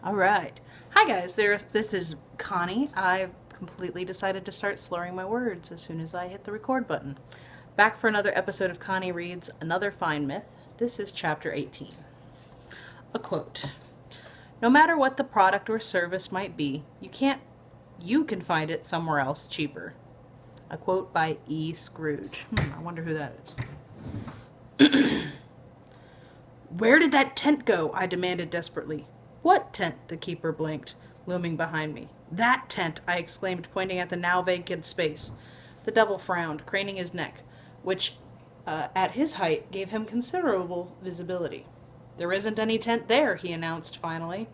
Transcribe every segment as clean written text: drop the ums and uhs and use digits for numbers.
All right. Hi, guys. This is Connie. I completely decided to start slurring my words as soon as I hit the record button. Back for another episode of Connie Reads Another Fine Myth. This is Chapter 18. A quote. No matter what the product or service might be, you can find it somewhere else cheaper. A quote by E. Scrooge. I wonder who that is. Where did that tent go? I demanded desperately. What tent? The keeper blinked, looming behind me. That tent, I exclaimed, pointing at the now vacant space. The devil frowned, craning his neck, which, at his height, gave him considerable visibility. There isn't any tent there, he announced finally.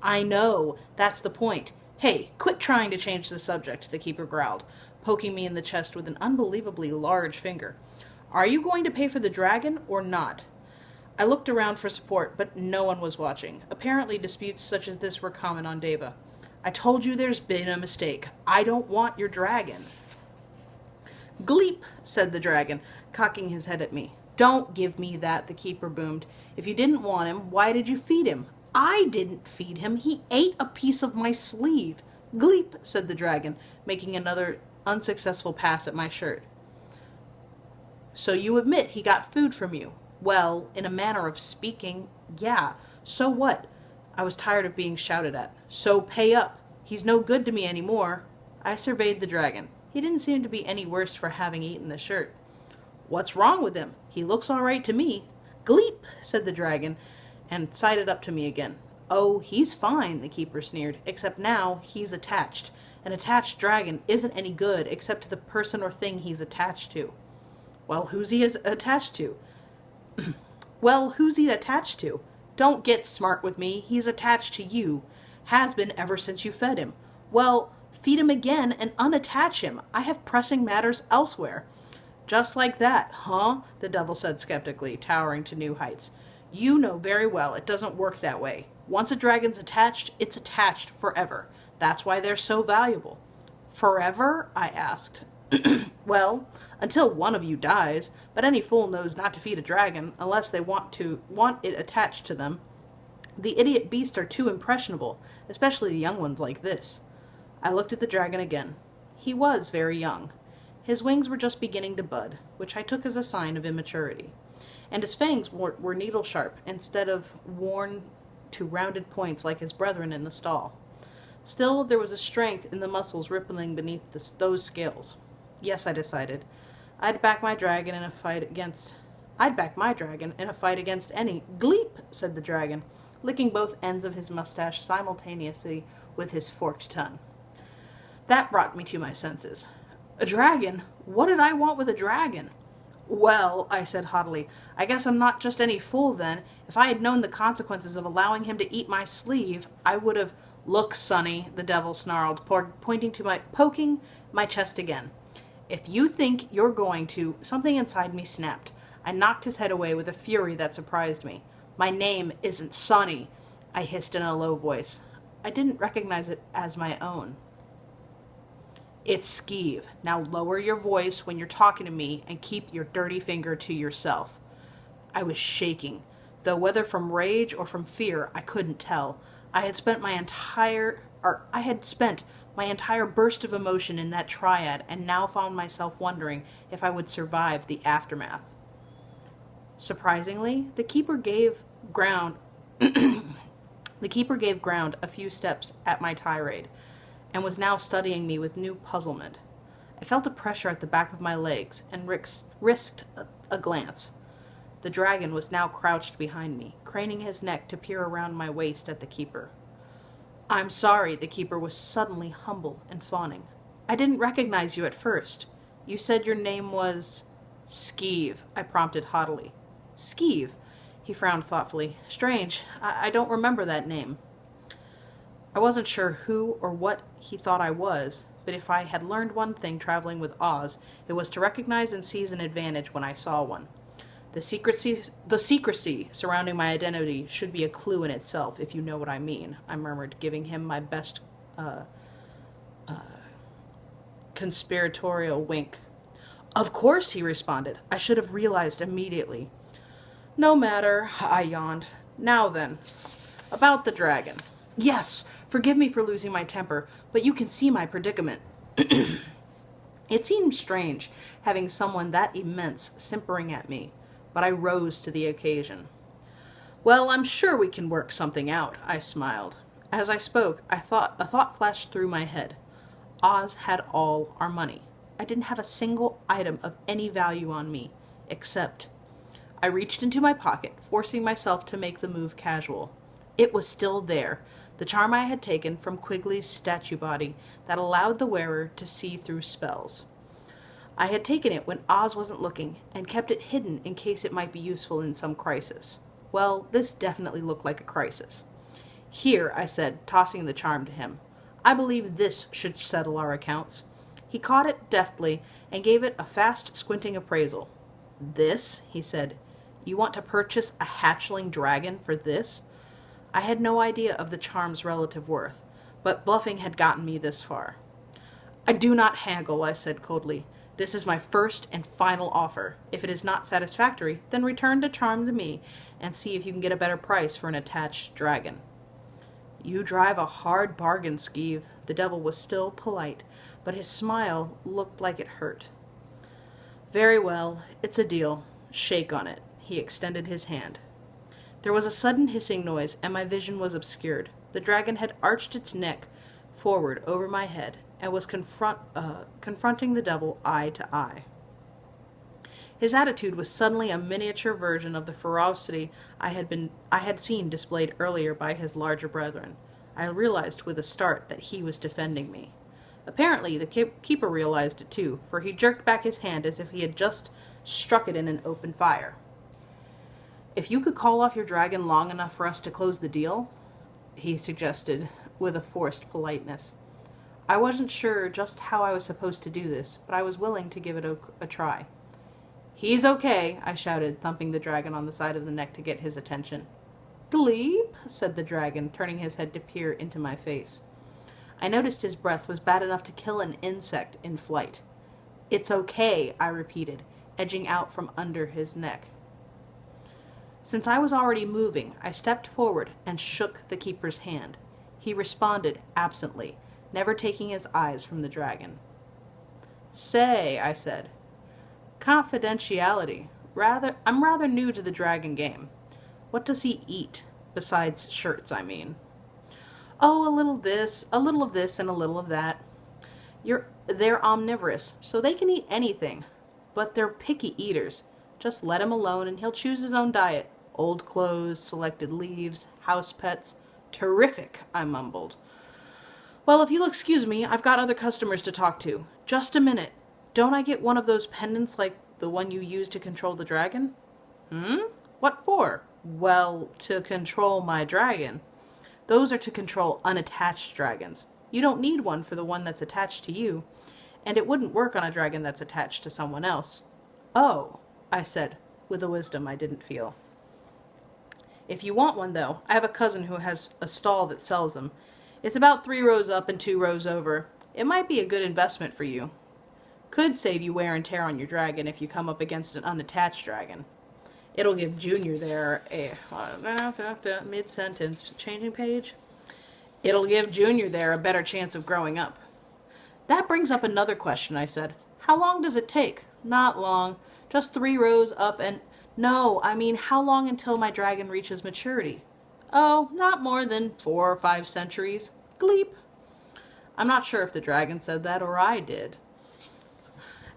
I know. That's the point. Hey, quit trying to change the subject, the keeper growled, poking me in the chest with an unbelievably large finger. Are you going to pay for the dragon or not? I looked around for support, but no one was watching. Apparently disputes such as this were common on Deva. I told you there's been a mistake. I don't want your dragon. Gleep, said the dragon, cocking his head at me. Don't give me that, the keeper boomed. If you didn't want him, why did you feed him? I didn't feed him. He ate a piece of my sleeve. Gleep, said the dragon, making another unsuccessful pass at my shirt. So you admit he got food from you? Well, in a manner of speaking, yeah. So what? I was tired of being shouted at. So pay up. He's no good to me anymore. I surveyed the dragon. He didn't seem to be any worse for having eaten the shirt. What's wrong with him? He looks all right to me. Gleep, said the dragon, and sided up to me again. Oh, he's fine, the keeper sneered, except now he's attached. An attached dragon isn't any good except to the person or thing he's attached to. Well, who's he attached to? Who's he attached to? Don't get smart with me. He's attached to you. Has been ever since you fed him. Well, feed him again and unattach him. I have pressing matters elsewhere. Just like that, huh? The devil said skeptically, towering to new heights. You know very well it doesn't work that way. Once a dragon's attached, it's attached forever. That's why they're so valuable. Forever? I asked. Well, until one of you dies, but any fool knows not to feed a dragon unless they want it attached to them. The idiot beasts are too impressionable, especially the young ones like this. I looked at the dragon again. He was very young. His wings were just beginning to bud, which I took as a sign of immaturity, and his fangs were needle-sharp instead of worn to rounded points like his brethren in the stall. Still, there was a strength in the muscles rippling beneath those scales. Yes, I decided. I'd back my dragon in a fight against any. Gleep, said the dragon, licking both ends of his mustache simultaneously with his forked tongue. That brought me to my senses. A dragon? What did I want with a dragon? Well, I said haughtily, I guess I'm not just any fool then. If I had known the consequences of allowing him to eat my sleeve, I would have... Look, Sonny, the devil snarled, poking my chest again. If you think you're going to... Something inside me snapped. I knocked his head away with a fury that surprised me. My name isn't Sonny, I hissed in a low voice. I didn't recognize it as my own. It's Skeeve. Now lower your voice when you're talking to me and keep your dirty finger to yourself. I was shaking, though whether from rage or from fear, I couldn't tell. I had spent my entire burst of emotion in that triad and now found myself wondering if I would survive the aftermath. Surprisingly, the keeper gave ground a few steps at my tirade and was now studying me with new puzzlement. I felt a pressure at the back of my legs and risked a glance. The dragon was now crouched behind me, craning his neck to peer around my waist at the keeper. I'm sorry, the keeper was suddenly humble and fawning. I didn't recognize you at first. You said your name was... Skeeve, I prompted haughtily. Skeeve, he frowned thoughtfully. Strange, I don't remember that name. I wasn't sure who or what he thought I was, but if I had learned one thing traveling with Oz, it was to recognize and seize an advantage when I saw one. The secrecy surrounding my identity should be a clue in itself, if you know what I mean, I murmured, giving him my best conspiratorial wink. Of course, he responded. I should have realized immediately. No matter, I yawned. Now then, about the dragon. Yes, forgive me for losing my temper, but you can see my predicament. It seemed strange, having someone that immense simpering at me, but I rose to the occasion. Well, I'm sure we can work something out, I smiled. As I spoke, a thought flashed through my head. Oz had all our money. I didn't have a single item of any value on me, except... I reached into my pocket, forcing myself to make the move casual. It was still there, the charm I had taken from Quigley's statue body that allowed the wearer to see through spells. I had taken it when Oz wasn't looking, and kept it hidden in case it might be useful in some crisis. Well, this definitely looked like a crisis. Here, I said, tossing the charm to him. I believe this should settle our accounts. He caught it deftly and gave it a fast, squinting appraisal. This? He said. You want to purchase a hatchling dragon for this? I had no idea of the charm's relative worth, but bluffing had gotten me this far. I do not haggle, I said coldly. This is my first and final offer. If it is not satisfactory, then return the charm to me and see if you can get a better price for an attached dragon. You drive a hard bargain, Skeeve. The devil was still polite, but his smile looked like it hurt. Very well, it's a deal. Shake on it. He extended his hand. There was a sudden hissing noise, and my vision was obscured. The dragon had arched its neck forward over my head, and was confronting the devil eye to eye. His attitude was suddenly a miniature version of the ferocity I had seen displayed earlier by his larger brethren. I realized with a start that he was defending me. Apparently, the keeper realized it too, for he jerked back his hand as if he had just struck it in an open fire. If you could call off your dragon long enough for us to close the deal, he suggested with a forced politeness. I wasn't sure just how I was supposed to do this, but I was willing to give it a try. He's okay, I shouted, thumping the dragon on the side of the neck to get his attention. Gleep, said the dragon, turning his head to peer into my face. I noticed his breath was bad enough to kill an insect in flight. It's okay, I repeated, edging out from under his neck. Since I was already moving, I stepped forward and shook the keeper's hand. He responded absently, never taking his eyes from the dragon. Say, I said. Confidentiality. I'm rather new to the dragon game. What does he eat? Besides shirts, I mean. Oh, a little this, a little of this, and a little of that. They're omnivorous, so they can eat anything. But they're picky eaters. Just let him alone and he'll choose his own diet. Old clothes, selected leaves, house pets. Terrific, I mumbled. Well, if you'll excuse me, I've got other customers to talk to. Just a minute. Don't I get one of those pendants like the one you use to control the dragon? What for? Well, to control my dragon. Those are to control unattached dragons. You don't need one for the one that's attached to you, and it wouldn't work on a dragon that's attached to someone else. Oh, I said, with a wisdom I didn't feel. If you want one, though, I have a cousin who has a stall that sells them. It's about 3 rows up and 2 rows over. It might be a good investment for you. Could save you wear and tear on your dragon if you come up against an unattached dragon. It'll give Junior there mid-sentence, changing page. It'll give Junior there a better chance of growing up. That brings up another question, I said. How long does it take? Not long. Just 3 rows up and... No, I mean, how long until my dragon reaches maturity? Oh, not more than 4 or 5 centuries. Gleep. I'm not sure if the dragon said that or I did.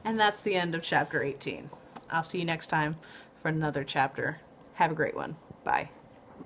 And that's the end of chapter 18. I'll see you next time for another chapter. Have a great one. Bye.